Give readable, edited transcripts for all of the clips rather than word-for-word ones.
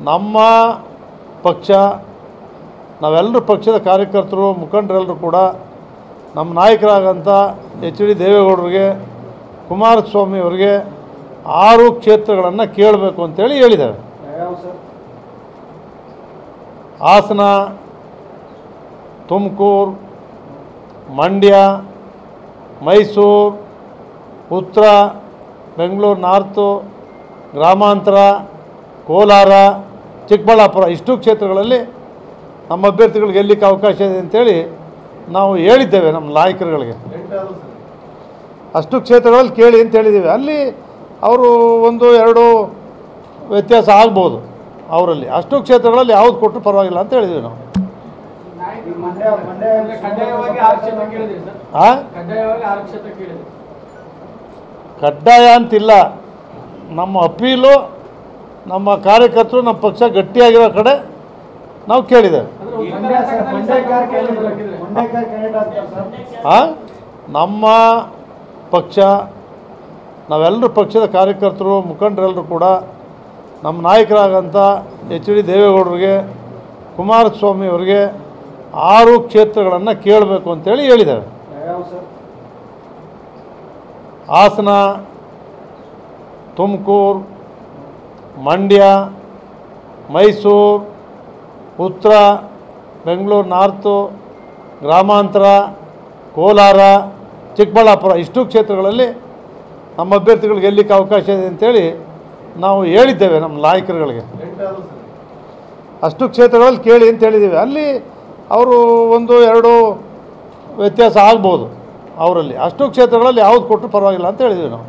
ನಮ್ಮ ಪಕ್ಷ ನಾವೆಲ್ಲರೂ ಪಕ್ಷದ ಕಾರ್ಯಕರ್ತರು ಮುಖಂಡರೆಲ್ಲರೂ ಕೂಡ ನಮ್ಮ ನಾಯಕರಾಗಂಥ ಎಚ್ ಡಿ ದೇವೇಗೌಡರಿಗೆ ಕುಮಾರಸ್ವಾಮಿ ಅವರಿಗೆ 6 ಕ್ಷೇತ್ರಗಳನ್ನು ಕೇಳಬೇಕು ಅಂತೇಳಿ ಹೇಳಿದ್ದಾರೆ. ಹಾಸನ, ತುಮಕೂರು, ಮಂಡ್ಯ, ಮೈಸೂರು, ಉತ್ತರ, ಬೆಂಗಳೂರು ನಾರ್ತು, ಗ್ರಾಮಾಂತರ, ಕೋಲಾರ, ಚಿಕ್ಕಬಳ್ಳಾಪುರ ಇಷ್ಟು ಕ್ಷೇತ್ರಗಳಲ್ಲಿ ನಮ್ಮ ಅಭ್ಯರ್ಥಿಗಳಿಗೆ ಗೆಲ್ಲಲಿಕ್ಕೆ ಅವಕಾಶ ಇದೆ ಅಂತೇಳಿ ನಾವು ಹೇಳಿದ್ದೇವೆ ನಮ್ಮ ನಾಯಕರುಗಳಿಗೆ. ಅಷ್ಟು ಕ್ಷೇತ್ರಗಳಲ್ಲಿ ಕೇಳಿ ಅಂತ ಹೇಳಿದ್ದೀವಿ. ಅಲ್ಲಿ ಅವರು 1-2 ವ್ಯತ್ಯಾಸ ಆಗ್ಬೋದು ಅವರಲ್ಲಿ. ಅಷ್ಟು ಕ್ಷೇತ್ರಗಳಲ್ಲಿ ಯಾವ್ದು ಕೊಟ್ಟರು ಪರವಾಗಿಲ್ಲ ಅಂತ ಹೇಳಿದ್ವಿ ನಾವು. ಕಡ್ಡಾಯ ಅಂತಿಲ್ಲ. ನಮ್ಮ ಅಪೀಲು ನಮ್ಮ ಕಾರ್ಯಕರ್ತರು ನಮ್ಮ ಪಕ್ಷ ಗಟ್ಟಿಯಾಗಿರೋ ಕಡೆ ನಾವು ಕೇಳಿದ್ದೇವೆ. ನಮ್ಮ ಪಕ್ಷ ನಾವೆಲ್ಲರೂ ಪಕ್ಷದ ಕಾರ್ಯಕರ್ತರು ಮುಖಂಡರೆಲ್ಲರೂ ಕೂಡ ನಮ್ಮ ನಾಯಕರಾಗಂಥ ಎಚ್ ಡಿ ದೇವೇಗೌಡರಿಗೆ ಕುಮಾರಸ್ವಾಮಿ ಅವರಿಗೆ 6 ಕ್ಷೇತ್ರಗಳನ್ನು ಕೇಳಬೇಕು ಅಂತೇಳಿ ಹೇಳಿದ್ದೇವೆ. ಹಾಸನ, ತುಮಕೂರು, ಮಂಡ್ಯ, ಮೈಸೂರು, ಉತ್ತರ, ಬೆಂಗಳೂರು ನಾರ್ತು, ಗ್ರಾಮಾಂತರ, ಕೋಲಾರ, ಚಿಕ್ಕಬಳ್ಳಾಪುರ ಇಷ್ಟು ಕ್ಷೇತ್ರಗಳಲ್ಲಿ ನಮ್ಮ ಅಭ್ಯರ್ಥಿಗಳಿಗೆ ಗೆಲ್ಲಲಿಕ್ಕೆ ಅವಕಾಶ ಇದೆ ಅಂತೇಳಿ ನಾವು ಹೇಳಿದ್ದೇವೆ ನಮ್ಮ ನಾಯಕರುಗಳಿಗೆ. ಅಷ್ಟು ಕ್ಷೇತ್ರಗಳಲ್ಲಿ ಕೇಳಿ ಅಂತ ಹೇಳಿದ್ದೀವಿ. ಅಲ್ಲಿ ಅವರು 1-2 ವ್ಯತ್ಯಾಸ ಆಗ್ಬೋದು ಅವರಲ್ಲಿ. ಅಷ್ಟು ಕ್ಷೇತ್ರಗಳಲ್ಲಿ ಯಾವ್ದು ಕೊಟ್ಟರು ಪರವಾಗಿಲ್ಲ ಅಂತ ಹೇಳಿದ್ವಿ ನಾವು.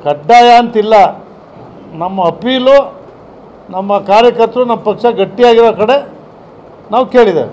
ಕಡ್ಡಾಯ ಅಂತಿಲ್ಲ. ನಮ್ಮ ಅಪೀಲು ನಮ್ಮ ಕಾರ್ಯಕರ್ತರು ನಮ್ಮ ಪಕ್ಷ ಗಟ್ಟಿಯಾಗಿರೋ ಕಡೆ ನಾವು ಕೇಳಿದ್ದೇವೆ.